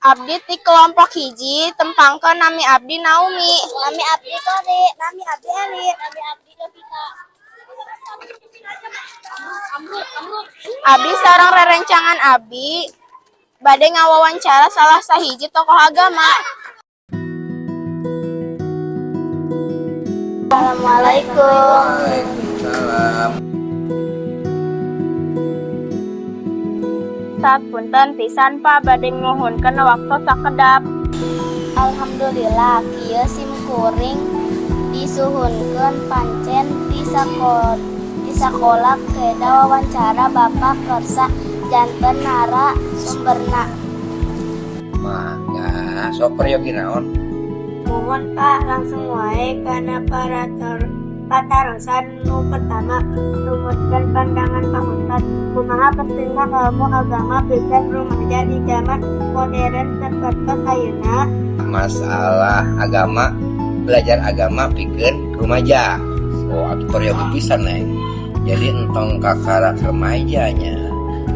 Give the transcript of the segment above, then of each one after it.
Abdi ti kelompok hiji tempangkeun nami abdi Naomi. Nami abdi Tori, nami abdi Eli, nami abdi Levita. Abdi sareng rerencangan abdi bade ngawawancara salah sahiji tokoh agama. Assalamualaikum. Waalaikumsalam. Sapunten pisan Pak bade ngohonkeun waktu sakedap. Alhamdulillah, kieu simkuring disuhunkeun pancen di sakola kedah wawancara Bapak Kersa janten nara sumberna. Mangga, sok peryogi naon? Mohon Pak langsung wae kana patarosan nu pertama rumuskeun pandangan Pak Ustad kumaha pentingna ilmu agama pisan rumaja di zaman modern terbatas ayeuna. Masalah agama, belajar agama pikeun rumaja. Oh, atuh peryogi pisan neng. Jadi entong kakara remajanya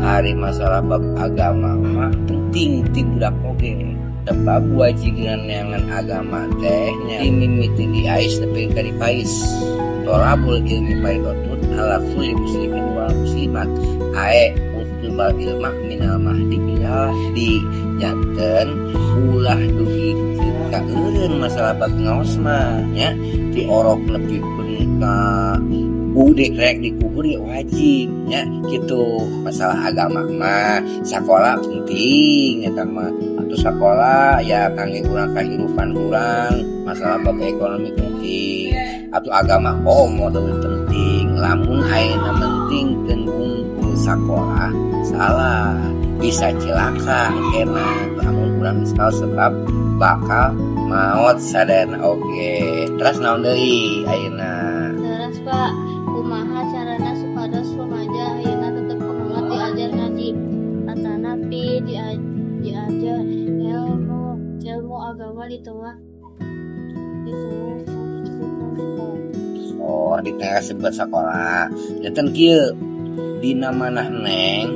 hari masalah bab agama mah penting ti budak oge. Sebab wajib nganyangan agama teh dimimiti di ais tapi kari pais. Tolabul ilmi faidotun ala kulli muslimin wal muslimat. Ae utubal ilmah minal mahdi ilal di janten ulah dugi ka eureun masalah bab ngaos mah nya ti orok lebih pun ka budek rek dikubur ya wajib nya kitu. Masalah agama mah sakola penting eta mah. Sekolah ya kangge urang kahirupan urang, masalah bab ekonomi penting, atau agama komo lebih penting. Lamun ayeuna penting tenggung sakolah salah bisa celaka kena lamun urang misal sebab bakal maot sadayana oge. Terus naon deui ayeuna? Terus Pak, kumaha carana supados rumaja ayeuna tetep kumaha diajar ngaji? Katana pi diajar ilmu agama di tengah Oh, di tengah sebuah sekolah. Janten kieu dina manah neng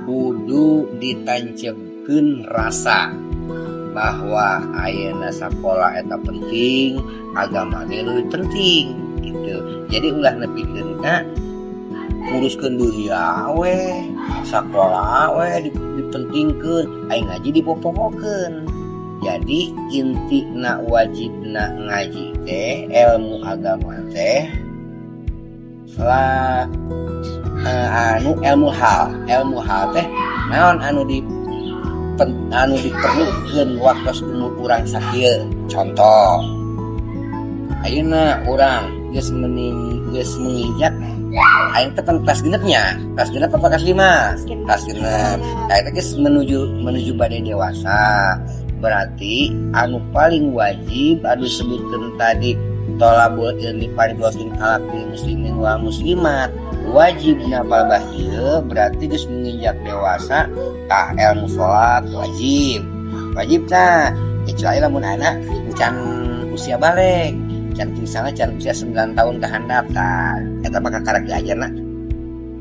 kudu ditancapkeun rasa bahwa ayeuna sakola eta penting, agama ge leuwih penting gitu. Jadi ulah nepikeun ka nguruskeun dunia we, sakola we dipentingkeun, aing ngaji dipopokokeun. Jadi intina wajibna ngaji teh ilmu agama teh lah ilmu hal teh naon anu diperlukeun waktu umur urang sakieu. Contoh ayeuna urang geus menginjak aing teh kelas genepnya. Kelas genep apa kelas 5? Kelas genep. Aing teh geus menuju bade dewasa. Berarti anu paling wajib anu sebutkeun tadi tolabul ilmi fardhun ala kulli muslimin wal muslimat. Wajibna babah ieu berarti geus menginjak dewasa tah ilmu salat wajib. Wajib tah kecuali lamun anak can usia balik. Can misalnya can usia 9 tahun ke handap tah eta mah kakara diajarna.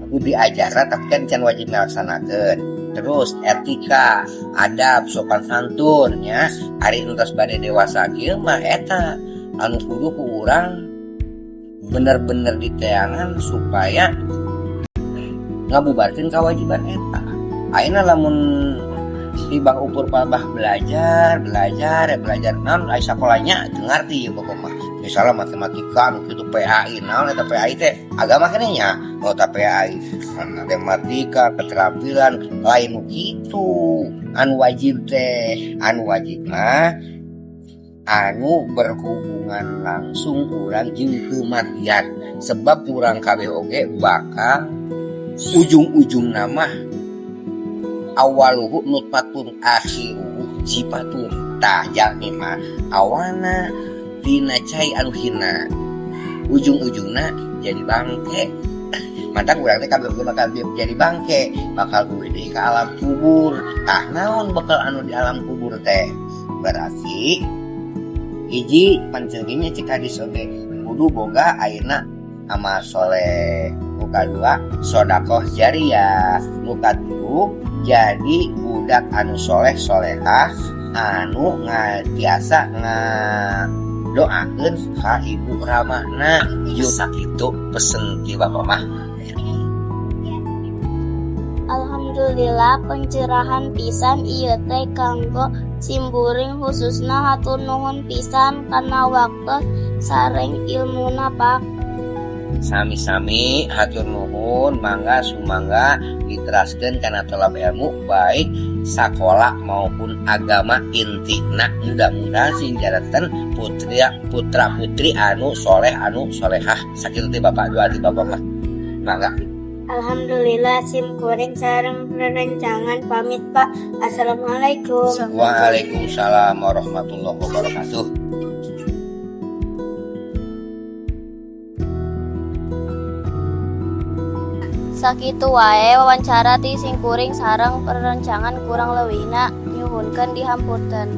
Kudu diajarna tapi kan can wajib ngalaksanakeun. Terus etika, adab, sopan santun nya ari entos bade dewasa kieu mah eta anu kudu ku urang bener-bener diteangan supaya ngabubarkeun kewajiban eta. Ayeuna lamun tibang ukur palbah belajar naon aya sakolanya teu ngarti ya pokoknya. Misalnya matematika anu kitu PAI naon eta PAI teh agama keneh nya. Oh ta PAI matematika keterampilan lain kitu. Anu wajib mah anu berhubungan langsung urang jeung kematian. Sebab urang kabeh oge bakal ujung-ujungna mah awaluhu nutfatun akhiruhu sifatun. Tah jalmi mah awana dina cai anu hina ujung-ujungna jadi bangke. Mantap urang teh kabeh bakal jadi bangke, bakal kudu ka alam kubur. Tah naon bakal anu di alam kubur teh? Berarti hiji panceungeunnya cek hadis oge kudu boga ayeuna amal soleh. Muka 2 sedekah jariyah. Muka 3 jadi kudu budak anu soleh solehah anu biasa doakeun ka ibu ramahna. Yuk sakitu pesen ti bapak mah. Alhamdulillah pencerahan pisan ieu teh kanggo simburing khususna hatur nuhun pisan kana waktu sareng ilmuna Pak. Sami-sami hatur nuhun, mangga sumangga diteraskeun kana tolab ilmu baik sakola maupun agama intina. Mudah-mudahan sing jaraten putra putri anu soleh anu solehah. Sakitu ti bapak doa ti bapak mah. Mangga. Alhamdulillah sim kuring sareng rerencangan pamit Pak. Assalamualaikum. Waalaikumsalam warahmatullahi wabarakatuh. Sakitu wae wawancara ti singkuring sareng perencangan kurang leuwihna nyuhunkeun dihampurkeun.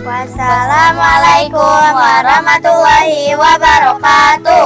Wassalamualaikum warahmatullahi wabarakatuh.